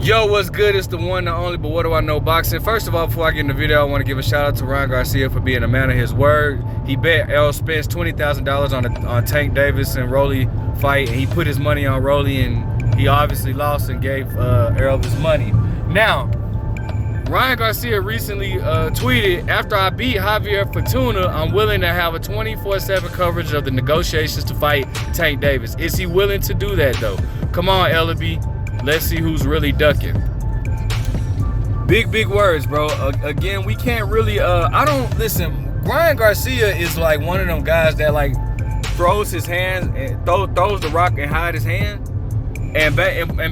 Yo, what's good? It's the one, the only, but what do I know boxing? First of all, before I get in the video, I want to give a shout out to Ryan Garcia for being a man of his word. He bet Errol Spence $20,000 on Tank Davis and Rolly fight, and he put his money on Rolly, and he obviously lost and gave Errol his money. Now, Ryan Garcia recently tweeted, after I beat Javier Fortuna, I'm willing to have a 24/7 coverage of the negotiations to fight Tank Davis. Is he willing to do that though? Come on, Ellaby. Let's see who's really ducking. Big words, bro. Again, we can't really, listen, Ryan Garcia is like one of them guys that like throws his hands and throws the rock and hide his hand. And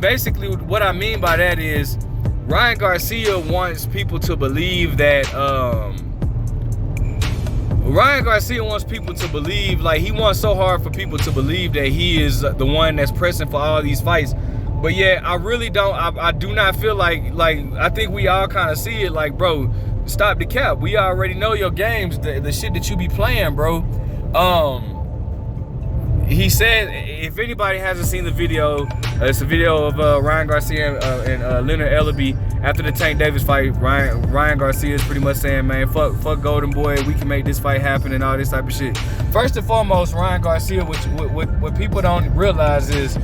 basically what I mean by that is Ryan Garcia wants people to believe that, like he wants so hard for people to believe that he is the one that's pressing for all these fights. But yeah, I really don't, I do not feel like I think we all kind of see it like, bro, stop the cap. We already know your games, the shit that you be playing, bro. He said, if anybody hasn't seen the video, it's a video of Ryan Garcia and Leonard Ellaby after the Tank Davis fight. Ryan Garcia is pretty much saying, man, fuck Golden Boy, we can make this fight happen and all this type of shit. First and foremost, Ryan Garcia, what people don't realize is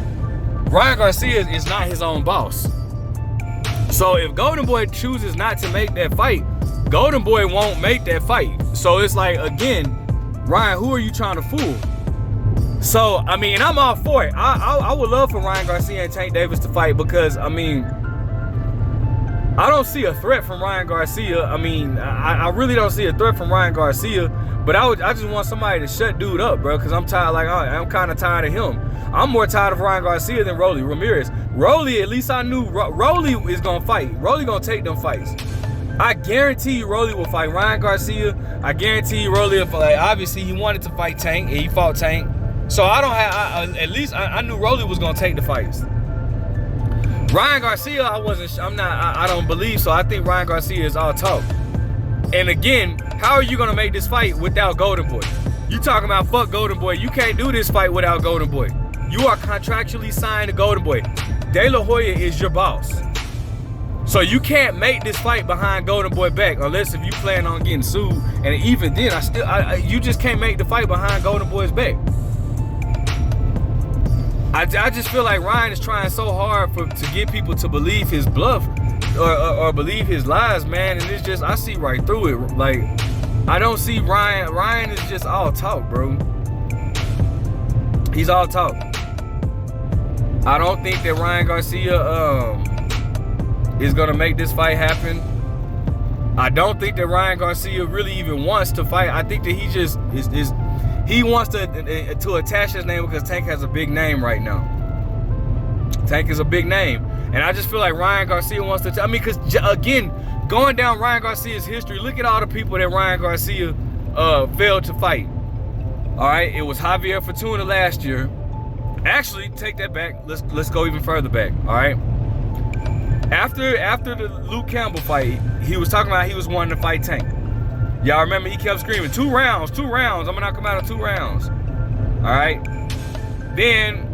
Ryan Garcia is not his own boss. So if Golden Boy chooses not to make that fight, Golden Boy won't make that fight. So it's like, again, Ryan, who are you trying to fool? So, I mean, and I'm all for it. I would love for Ryan Garcia and Tank Davis to fight because, I mean, I don't see a threat from Ryan Garcia. I mean, I really don't see a threat from Ryan Garcia, but I just want somebody to shut dude up, bro, because I'm tired, like, I'm kind of tired of him. I'm more tired of Ryan Garcia than Rolly Ramirez. Rolly, at least I knew Rolly is going to fight. Rolly going to take them fights. I guarantee you Rolly will fight Ryan Garcia. I guarantee you Rolly will fight. Like, obviously, he wanted to fight Tank, and he fought Tank. So I don't have, at least I knew Rolly was gonna take the fights. Ryan Garcia, I don't believe so. I think Ryan Garcia is all talk. And again, how are you gonna make this fight without Golden Boy? You talking about fuck Golden Boy. You can't do this fight without Golden Boy. You are contractually signed to Golden Boy. De La Hoya is your boss. So you can't make this fight behind Golden Boy back unless if you plan on getting sued. And even then, you just can't make the fight behind Golden Boy's back. I just feel like Ryan is trying so hard to get people to believe his bluff or believe his lies, man. And it's just, I see right through it. Like, I don't see Ryan. Ryan is just all talk, bro. He's all talk. I don't think that Ryan Garcia is gonna make this fight happen. I don't think that Ryan Garcia really even wants to fight. I think that he just is he wants to attach his name because Tank has a big name right now. Tank is a big name. And I just feel like Ryan Garcia wants to, because again, going down Ryan Garcia's history, look at all the people that Ryan Garcia failed to fight. All right, it was Javier Fortuna last year. Actually, take that back. Let's go even further back, all right? After the Luke Campbell fight, he was talking about he was wanting to fight Tank. Y'all remember he kept screaming, 2 rounds, 2 rounds. I'm gonna knock him out in 2 rounds. All right. Then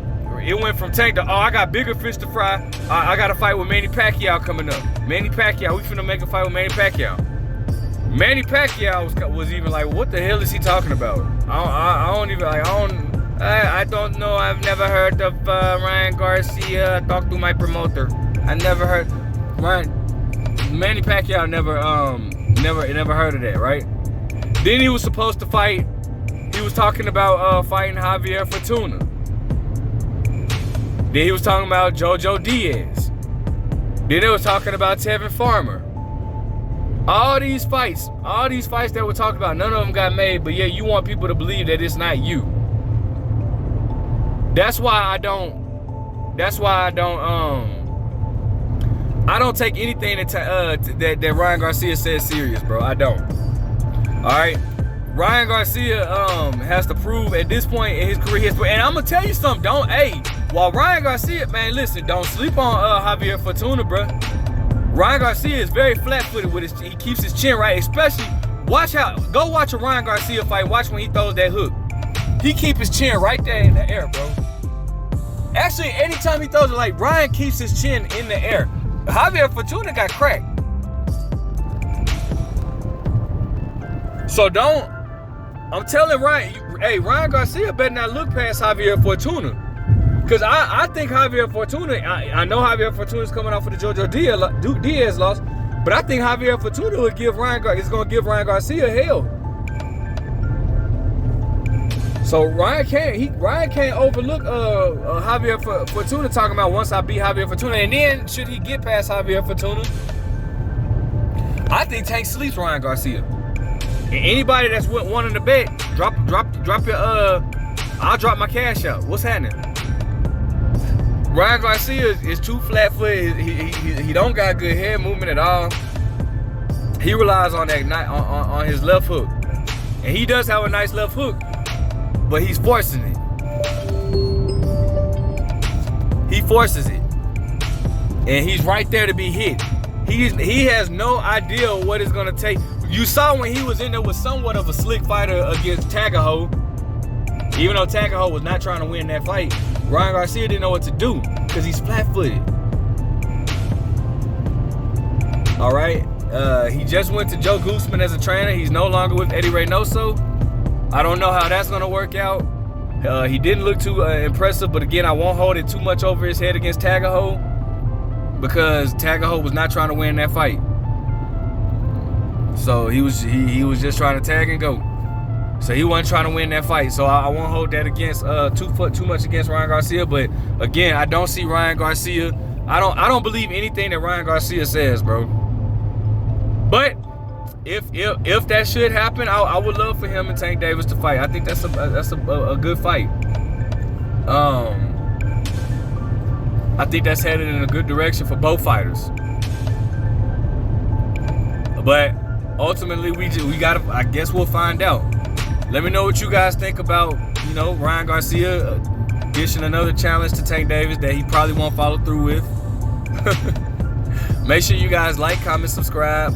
it went from Tank to, oh, I got bigger fish to fry. I got a fight with Manny Pacquiao coming up. Manny Pacquiao, we finna make a fight with Manny Pacquiao. Manny Pacquiao was even like, what the hell is he talking about? I don't know. I've never heard of Ryan Garcia. Talk to my promoter. I never heard Manny Pacquiao never heard of that, right? Then he was supposed to fight, he was talking about fighting Javier Fortuna. Then he was talking about Jojo Diaz. Then they was talking about Tevin Farmer. All these fights that we're talking about, none of them got made, but yeah, you want people to believe that it's not you. That's why I don't take anything that Ryan Garcia says serious, bro. I don't. All right, Ryan Garcia has to prove at this point in his career. And I'm gonna tell you something. While Ryan Garcia, man, listen, don't sleep on Javier Fortuna, bro. Ryan Garcia is very flat-footed with his. He keeps his chin right, especially. Go watch a Ryan Garcia fight. Watch when he throws that hook. He keep his chin right there in the air, bro. Actually, anytime he throws it, like Ryan keeps his chin in the air. Javier Fortuna got cracked. So I'm telling Ryan, hey, Ryan Garcia better not look past Javier Fortuna. Because I think Javier Fortuna, I know Javier Fortuna's coming off of the Jojo Diaz loss, but I think Javier Fortuna is going to give Ryan Garcia hell. So Ryan can't overlook Javier Fortuna talking about once I beat Javier Fortuna, and then should he get past Javier Fortuna, I think Tank sleeps Ryan Garcia. And anybody that's wanting to bet, drop your I'll drop my cash out. What's happening? Ryan Garcia is too flat-footed. He don't got good head movement at all. He relies on that on his left hook, and he does have a nice left hook, but he's forcing it. He forces it, and he's right there to be hit. He has no idea what it's gonna take. You saw when he was in there with somewhat of a slick fighter against Tagaho. Even though Tagaho was not trying to win that fight, Ryan Garcia didn't know what to do because he's flat-footed. All right, he just went to Joe Gooseman as a trainer. He's no longer with Eddie Reynoso. I don't know how that's gonna work out. He didn't look too impressive, but again, I won't hold it too much over his head against Tagaho because Tagaho was not trying to win that fight. So he was just trying to tag and go. So he wasn't trying to win that fight. So I won't hold that against too much against Ryan Garcia. But again, I don't see Ryan Garcia. I don't believe anything that Ryan Garcia says, bro. But if that should happen, I would love for him and Tank Davis to fight. I think that's a good fight. I think that's headed in a good direction for both fighters. But ultimately, we gotta. I guess we'll find out. Let me know what you guys think about, Ryan Garcia dishing another challenge to Tank Davis that he probably won't follow through with. Make sure you guys like, comment, subscribe.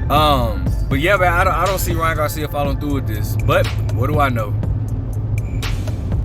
But yeah, man, I don't see Ryan Garcia following through with this. But what do I know?